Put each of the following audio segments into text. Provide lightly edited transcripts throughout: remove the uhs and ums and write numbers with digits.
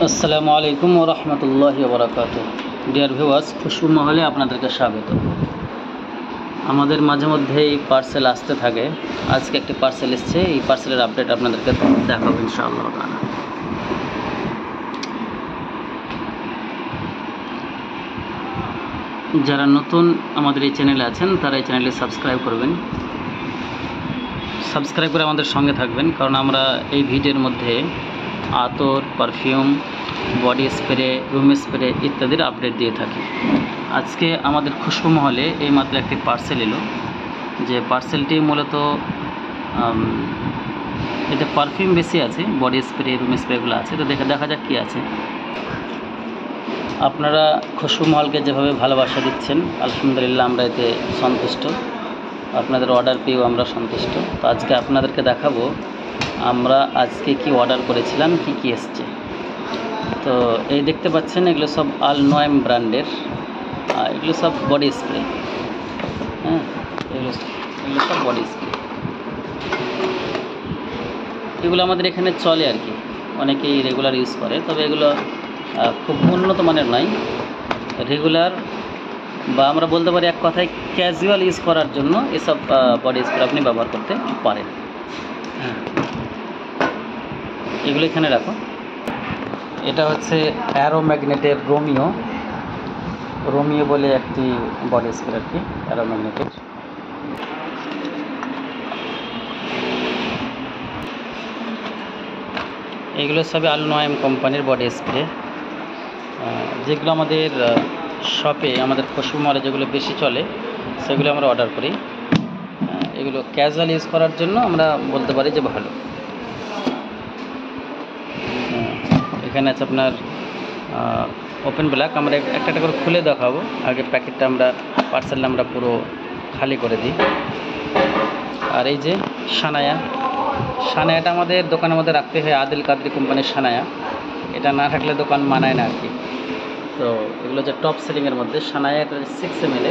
আসসালামু আলাইকুম ওয়া রাহমাতুল্লাহি ওয়া বারাকাতুহু। ডিয়ার ভিউয়ার্স, খুশবু মহলে আপনাদেরকে স্বাগত। আমাদের মাঝে মধ্যেই পার্সেল আসতে থাকে। আজকে একটি পার্সেল এসেছে, এই পার্সেলের আপডেট আপনাদেরকে দেখাবো ইনশাআল্লাহ তাআলা। যারা নতুন আমাদের এই চ্যানেলে আছেন তারা এই চ্যানেলে সাবস্ক্রাইব করবেন, সাবস্ক্রাইব করে আমাদের সঙ্গে থাকবেন, কারণ আমরা এই ভিডিওর মধ্যে আতর, perfume, body spray, room spray ইত্যাদির আপডেট দিয়ে থাকি। আজকে আমাদের খুশবু মহলে এইমাত্র একটি পার্সেল এলো, যে পার্সেলটি মূলত এটা পারফিউম বেশি আছে, বডি স্প্রে, রুম স্প্রেগুলো আছে। তো দেখা যাক কী আছে। আপনারা খুশবু মহলকে যেভাবে ভালোবাসা দিচ্ছেন, আলহামদুলিল্লাহ আমরা এতে সন্তুষ্ট। আপনাদের অর্ডার পেয়েও আমরা সন্তুষ্ট। তো আজকে আপনাদেরকে দেখাবো আমরা আজকে কি অর্ডার করেছিলাম, কি এসছে। তো এই দেখতে পাচ্ছেন, এগুলো সব আল নোয়েম ব্র্যান্ডের, এগুলো সব বডি স্প্রে। হ্যাঁ, এগুলো সব বডি স্প্রে। এগুলো আমাদের এখানে চলে আর কি, অনেকেই রেগুলার ইউজ করে। তবে এগুলো খুব উন্নত মানের নয়, রেগুলার বা আমরা বলতে পারি এক কথায় ক্যাজুয়াল ইউজ করার জন্য এসব বডি স্প্রে আপনি ব্যবহার করতে পারেন। হ্যাঁ, এগুলো এখানে রাখো। এটা হচ্ছে অ্যারো ম্যাগনেটের রোমিও বলে একটি বডি স্প্রে আর কি, অ্যারো ম্যাগনেটের। এগুলো সবই আল নোয়েম কোম্পানির বডি স্প্রে, যেগুলো আমাদের শপে, আমাদের খুশবু মহলে যেগুলো বেশি চলে সেগুলো আমরা অর্ডার করি। এগুলো ক্যাজুয়াল ইউজ করার জন্য আমরা বলতে পারি যে ভালো। এখানে আছে আপনার ওপেন ব্ল্যাক। আমরা একটা করে খুলে দেখাবো। আগে প্যাকেটটা পার্সেলটা আমরা পুরো খালি করে দিই। আর এই যে সানায়াটা আমাদের দোকানের মধ্যে রাখতে হয়, আদিল কাদরি কোম্পানির সানায়া। এটা না থাকলে দোকান মানায় না আর কি। তো এগুলো যে টপ সেলিংয়ের মধ্যে সানায়া, এটা 6 ml,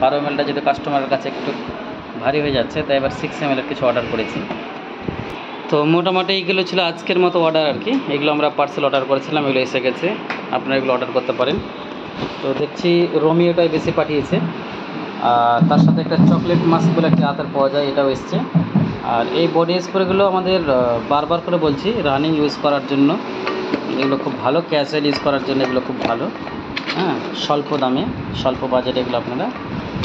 12 mlটা যদি কাস্টমারের কাছে একটু ভারী হয়ে যাচ্ছে, তাই এবার 6 ml কিছু অর্ডার করেছি। তো মোটামুটি এইগুলো ছিল আজকের মতো অর্ডার আর কি। এগুলো আমরা পার্সেল অর্ডার করেছিলাম, এগুলো এসে গেছে। আপনারা এগুলো অর্ডার করতে পারেন। তো দেখছি রোমিওটাই বেশি পাঠিয়েছে, আর তার সাথে একটা চকলেট মাস্ক বলে একটা আতর পাওয়া যায়, এটাও এসছে। আর এই বডি স্প্রেগুলো আমাদের বারবার করে বলছি রানিং ইউজ করার জন্য এগুলো খুব ভালো, ক্যাজুয়াল ইউজ করার জন্য এগুলো খুব ভালো। হ্যাঁ, স্বল্প দামে, স্বল্প বাজেটে এগুলো আপনারা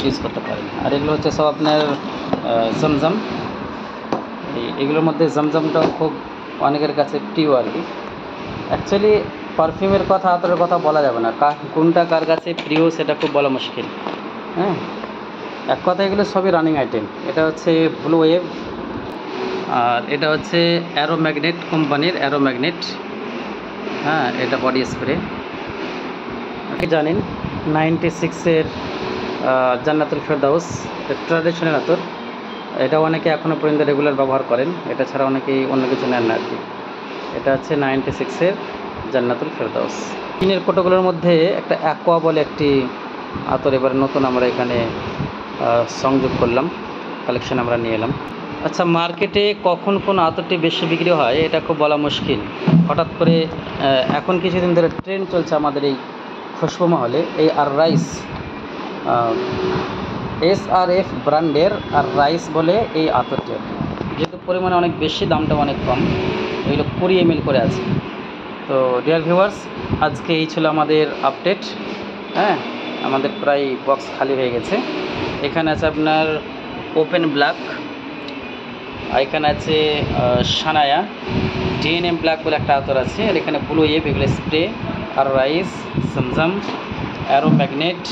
ইউজ করতে পারেন। আর এগুলো হচ্ছে সব আপনার জমজম। এগুলোর মধ্যে জমজমটাও খুব অনেকের কাছে প্রিয় আর কি। অ্যাকচুয়ালি পারফিউমের কথা, আতরের কথা বলা যাবে না, কোনটা কার কাছে প্রিয় সেটা খুব বলা মুশকিল। হ্যাঁ, এক কথা এগুলো সবই রানিং আইটেম। এটা হচ্ছে ব্লু ওয়েভ, আর এটা হচ্ছে অ্যারো ম্যাগনেট কোম্পানির অ্যারো ম্যাগনেট। হ্যাঁ, এটা বডি স্প্রে। আপনি জানেন 96-এর জান্নাতুল ফেরদাউস, ট্র্যাডিশনাল আতর। এটা অনেকে এখনও পর্যন্ত রেগুলার ব্যবহার করেন, এটা ছাড়া অনেকেই অন্য কিছু নেন না আর কি। এটা হচ্ছে 96-এর জান্নাতুল ফেরদাউস। কিনের কোটোগুলোর মধ্যে একটা অ্যাকোয়া বলে একটি আতর এবার নতুন আমরা এখানে সংযোগ করলাম, কালেকশন আমরা নিয়ে এলাম। আচ্ছা, মার্কেটে কখন কোন আতরটি বেশি বিক্রি হয় এটা খুব বলা মুশকিল। হঠাৎ করে এখন কিছুদিন ধরে ট্রেন্ড চলছে আমাদের এই খুশবু মহলে, এই আর রাইস, SRF ব্র্যান্ডের আর রাইস বলে এই আতরটি। যেহেতু পরিমাণে অনেক বেশি, দামটা অনেক কম, এগুলো 20 ml করে আছে। তো ডিয়ার ভিউয়ার্স, আজকে এই ছিল আমাদের আপডেট। হ্যাঁ, আমাদের প্রায় বক্স খালি হয়ে গেছে। এখানে আছে আপনার ওপেন ব্ল্যাক, এখানে আছে সানায়া, DNM ব্ল্যাক বলে একটা আতর আছে, আর এখানে ব্লু ওয়েভ, এগুলো স্প্রে, আর রাইস, জমজম, অ্যারো ম্যাগনেট,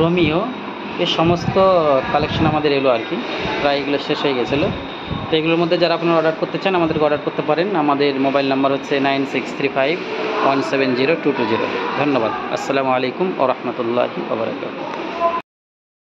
রোমিও, এই সমস্ত কালেকশন আমাদের এলো আর কি। প্রায় এগুলো শেষ হয়ে গেছিলো। তো এগুলোর মধ্যে যারা আপনারা অর্ডার করতে চান আমাদেরকে অর্ডার করতে পারেন। আমাদের মোবাইল নাম্বার হচ্ছে 9635170220। ধন্যবাদ। আসসালামু আলাইকুম ওয়া রাহমাতুল্লাহি ওয়া বারাকাতুহু।